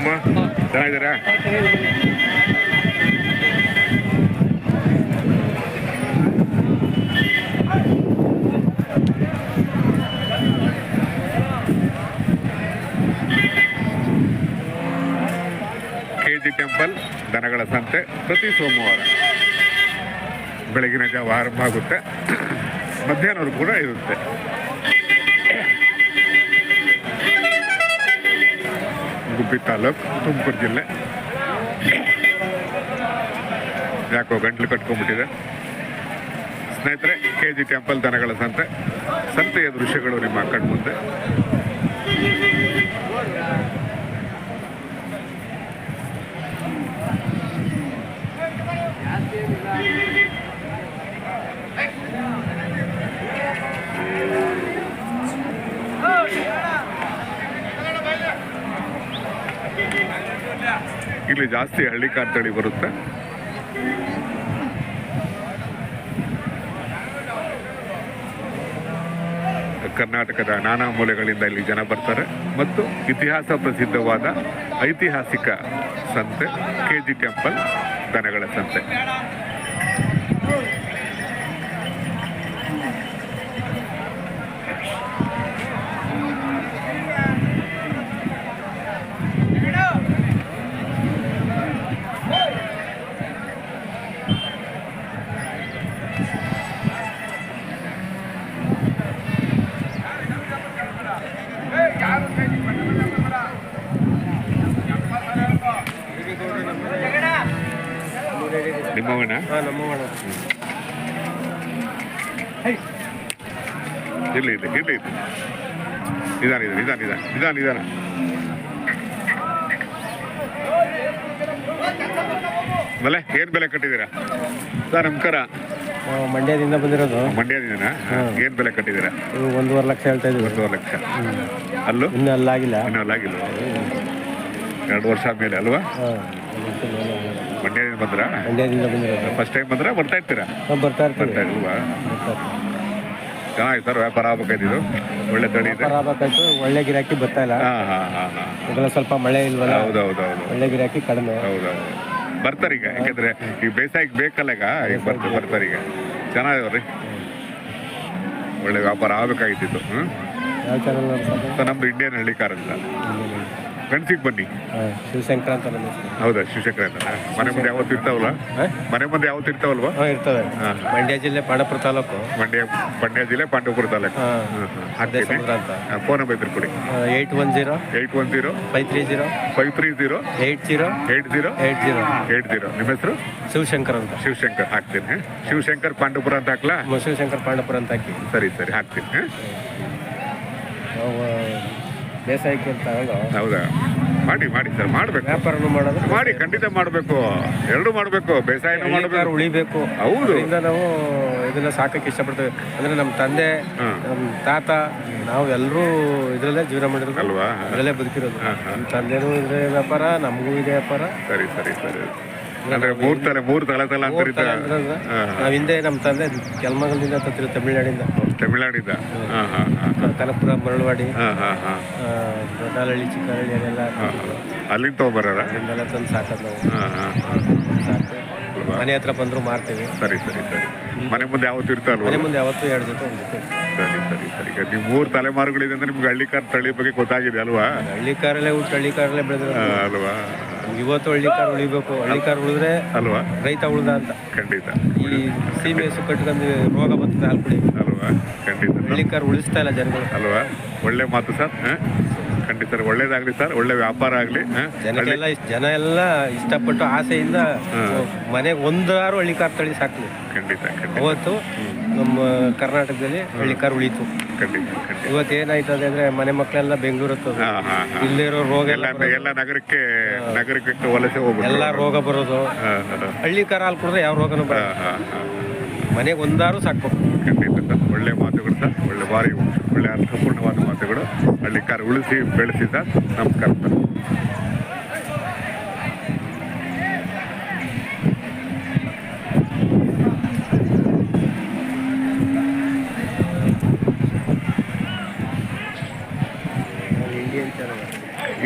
ಅಮ್ಮ ಚೆನ್ನಾಗಿದ್ದೀರಾ? KG temple ದನಗಳ ಸಂತೆ ಪ್ರತಿ ಸೋಮವಾರ ಬೆಳಗಿನ ಜಾವ ಆರಂಭ ಆಗುತ್ತೆ, ಮಧ್ಯಾಹ್ನವರೆಗೂ ಕೂಡ ಇರುತ್ತೆ. ಗುಬ್ಬಿ ತಾಲೂಕು, ತುಮಕೂರು ಜಿಲ್ಲೆ. ಯಾಕೋ ಗಂಟ್ಲು ಕಟ್ಕೊಂಡ್ಬಿಟ್ಟಿದೆ ಸ್ನೇಹಿತರೆ. KG ಟೆಂಪಲ್ ದನಗಳ ಸಂತೆಯ ದೃಶ್ಯಗಳು ನಿಮ್ಮ ಕಣ್ಮುಂದೆ. ಇಲ್ಲಿ ಜಾಸ್ತಿ ಹಳ್ಳಿಕಾರ್ ತಳಿ ಬರುತ್ತೆ. ಕರ್ನಾಟಕದ ನಾನಾ ಮೂಲೆಗಳಿಂದ ಇಲ್ಲಿ ಜನ ಬರ್ತಾರೆ ಮತ್ತು ಇತಿಹಾಸ ಪ್ರಸಿದ್ಧವಾದ ಐತಿಹಾಸಿಕ ಸಂತೆ KG ಟೆಂಪಲ್ ದನಗಳ ಸಂತೆ. ನಿಮ್ಮವನ ಇಲ್ಲಿ ಇದೆ ನಿಧಾನ. ಬೆಲೆ ಏನ್ ಬೆಲೆ ಕಟ್ಟಿದ್ದೀರಾ ಸರ್? ನಮಸ್ಕಾರ. ಮಂಡ್ಯದಿಂದ ಬಂದಿರೋದು. ಮಂಡ್ಯದಿಂದ ಏನ್ ಬೆಲೆ ಕಟ್ಟಿದ್ದೀರಾ? 1.5 ಲಕ್ಷ ಹೇಳ್ತಾ ಇದ್ದೀವಿ. 1.5 ಲಕ್ಷ. ಅಲ್ಲೂ ಇನ್ನೂ ಅಲ್ಲಾಗಿಲ್ಲ. 2 ವರ್ಷ ಮೇಲೆ ಅಲ್ವಾ? ಮಂಡ್ಯದಿಂದ ಬಂದ್ರ? ಮಂಡ್ಯದಿಂದ ಬಂದಿರೋದು. ಫಸ್ಟ್ ಟೈಮ್ ಬಂದ್ರೆ ಬರ್ತಾ ಇರ್ತೀರಾ? ಬರ್ತಾ ಇರ್ತೀವಿ. ಚೆನ್ನಾಗಿ ಸರ್, ವ್ಯಾಪಾರ ಆಗ್ಬೇಕಾಯ್ತು. ಒಳ್ಳೆ ತಳಿ ಇದೆ. ಆಗ್ಬೇಕಾಯ್ತು. ಒಳ್ಳೆ ಗಿರಾಕಿ ಬರ್ತಾ ಇಲ್ಲ. ಇದೆಲ್ಲ ಸ್ವಲ್ಪ ಮಳೆ ಇಲ್ವಲ್ಲ. ಹೌದೌದು. ಒಳ್ಳೆ ಗಿರಾಕಿ ಕಡಿಮೆ. ಹೌದೌದು, ಬರ್ತಾರೆ ಈಗ. ಯಾಕಂದ್ರೆ ಈ ಬೇಸಾಯಕ್ಕೆ ಬೇಕಲ್ಲ ಈಗ ಬರ್ತಾರೆ ಈಗ. ಚೆನ್ನಾಗಿವ್ರಿ, ಒಳ್ಳೆ ವ್ಯಾಪಾರ ಆಗ್ಬೇಕಾಗಿತ್ತು. ಯಾವ ಚಾನಲ್? ನಮ್ದು ಇಂಡಿಯನ್ ಹಳ್ಳಿಕಾರ್ ಅಂತ. ಗಣಸಿಗೆ ಬನ್ನಿ. ಶಿವಶಂಕರ್ ಅಂತ ನಮ್ಮ ಹೆಸರು. ಹೌದಾ, ಶಿವಶಂಕರ್ ಅಂತ. ಮನೆ ಮುಂದೆ ಯಾವತ್ತು ಇರ್ತಾವಲ್ಲ? ಮನೆ ಮುಂದೆ ಯಾವತ್ತು ಇರ್ತಾವಲ್ವಾ? ಇರ್ತವೆ. ಮಂಡ್ಯ ಜಿಲ್ಲೆ ಪಾಂಡವಪುರ ತಾಲೂಕು. ಮಂಡ್ಯ ಜಿಲ್ಲೆ ಪಾಂಡವಪುರ ತಾಲೂಕು. ಫೋನ್ ನಂಬರ್ ಇದ್ರೆ ಕೊಡಿ. 810 530 80 ನಿಮ್ಮ ಹೆಸರು? ಶಿವಶಂಕರ್ ಅಂತ. ಶಿವಶಂಕರ್ ಹಾಕ್ತೀನಿ. ಶಿವಶಂಕರ್ ಪಾಂಡವಪುರ ಅಂತ ಹಾಕ್ಲಾ? ಶಿವಶಂಕರ್ ಪಾಂಡವಪುರ ಅಂತ ಹಾಕಿ. ಸರಿ ಹಾಕ್ತೀನಿ. ಬೇಸಾಯಕ್ಕೆ ಅಂತ ಹೌದಾ? ಮಾಡಿ ಸರ್, ಮಾಡ್ಬೇಕು. ವ್ಯಾಪಾರನೂ ಮಾಡೋದು ಮಾಡಿ, ಖಂಡಿತ ಮಾಡಬೇಕು. ಎರಡು ಮಾಡಬೇಕು, ಬೇಸಾಯನೂ ಮಾಡಬೇಕು, ಉಳಿಬೇಕು. ಹೌದು. ನಾವು ಇದನ್ನ ಸಾಕಕ್ಕೆ ಇಷ್ಟಪಡ್ತೇವೆ. ಅಂದ್ರೆ ನಮ್ಮ ತಂದೆ, ನಮ್ಮ ತಾತ, ನಾವು ಎಲ್ಲರೂ ಇದರಲ್ಲೇ ಜೀವನ ಮಾಡಿರೋದು ಅಲ್ವಾ? ಅದರಲ್ಲೇ ಬದುಕಿರೋದು. ನಮ್ಮ ತಂದೆನೂ ಇದೇ ವ್ಯಾಪಾರ, ನಮಗೂ ಇದೇ ವ್ಯಾಪಾರ. ಸರಿ. ಅಂದ್ರೆ ಮೂರ್ ತಲೆ ಅಂತ ನಾವ್ ಹಿಂದೆ ನಮ್ಮ ತಂದೆ ಕೆಲ್ಮಗಲದಿಂದ ತಮಿಳ್ನಾಡಿಂದ ಕನಕಪುರ, ಮರಳವಾಡಿ, ದೊಡ್ಡಹಳ್ಳಿ, ಚಿಕ್ಕಹಳ್ಳಿ ಅದೆಲ್ಲ ಅಲ್ಲಿಂದ ತಗೊಂಬರ ತಂದು ಸಾಕೋದು ನಾವು. ಮನೆ ಹತ್ರ ಬಂದ್ರು ಮಾರ್ತೀವಿ. ಸರಿ. ಮನೆ ಮುಂದೆ ಯಾವತ್ತು ಇರ್ತಲ್ವ? ಮನೆ ಮುಂದೆ ಯಾವತ್ತು 2 ಜೊತೆ ಒಂದು. ಸರಿ. ನೀವು 3 ತಲೆಮಾರುಗಳಿದೆ ಅಂದ್ರೆ ನಿಮ್ಗೆ ಹಳ್ಳಿಕಾರ್ ತಳಿ ಬಗ್ಗೆ ಗೊತ್ತಾಗಿದೆ ಅಲ್ವಾ? ಹಳ್ಳಿಕಾರಲ್ಲೇ ಬೆಳೆದ್ರು ಅಲ್ವಾ? ಇವತ್ತು ಹಳ್ಳಿಕಾರ್ ಉಳಿಬೇಕು. ಹಳ್ಳಿಕಾರ್ ಉಳಿದ್ರೆ ಅಲ್ವಾ ರೈತ ಉಳ್ದ ಅಂತ. ಖಂಡಿತ. ಈ ಸೀಮೆ ಹಸು ಕಟ್ಕೊಂಡು ರೋಗ ಬರ್ತದೆ ಹಾಲು ಕುಡಿ ಅಲ್ವಾ? ಖಂಡಿತ. ಹಳ್ಳಿಕಾರ್ ಉಳಿಸ್ತಾ ಇಲ್ಲ ಜನಗಳು ಅಲ್ವಾ? ಒಳ್ಳೆ ಮಾತು ಸರ್. ಖಂಡಿತ ಒಳ್ಳೇದಾಗ್ಲಿ ಸರ್, ಒಳ್ಳೆ ವ್ಯಾಪಾರ ಆಗ್ಲಿ. ಜನ ಎಲ್ಲ ಇಷ್ಟಪಟ್ಟು ಆಸೆಯಿಂದ ಮನೆಗೆ 1 ಹಳ್ಳಿಕಾರ್ ತಳಿ ಸಾಕ್ಲಿ. ಖಂಡಿತ. ಅವತ್ತು ನಮ್ಮ ಕರ್ನಾಟಕದಲ್ಲಿ ಹಳ್ಳಿಕಾರ್ ಉಳಿತು. ಇವತ್ತು ಏನಾಯ್ತದೆ ಅಂದ್ರೆ ಮನೆ ಮಕ್ಕಳೆಲ್ಲ ಬೆಂಗಳೂರು ಇಲ್ಲಿರೋ ರೋಗ ಎಲ್ಲ ನಗರಕ್ಕೆ ವಲಸೆ ಹೋಗ್ಬೇಕು. ಎಲ್ಲ ರೋಗ ಬರೋದು. ಹಳ್ಳಿಕಾರ್ ಹಾಲು ಕುಡಿದ್ರೆ ಯಾವ ರೋಗನೂ ಬರೋದು. ಮನೆಗೆ 1 ಸಾಕ್ಬೇಕು. ಖಂಡಿತ ಸರ್, ಒಳ್ಳೆ ಮಾತುಗಳು ಸರ್. ಒಳ್ಳೆ ಅರ್ಥಪೂರ್ಣವಾದ ಮಾತುಗಳು. ಹಳ್ಳಿಕಾರ್ ಉಳಿಸಿ ಬೆಳೆಸಿ ಸರ್. ನಮಸ್ಕಾರ ಸರ್.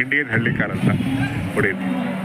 ಇಂಡಿಯನ್ ಹಳ್ಳಿಕಾರ್ ಅಂತ. ಹೊಡೆಯಿರಿ.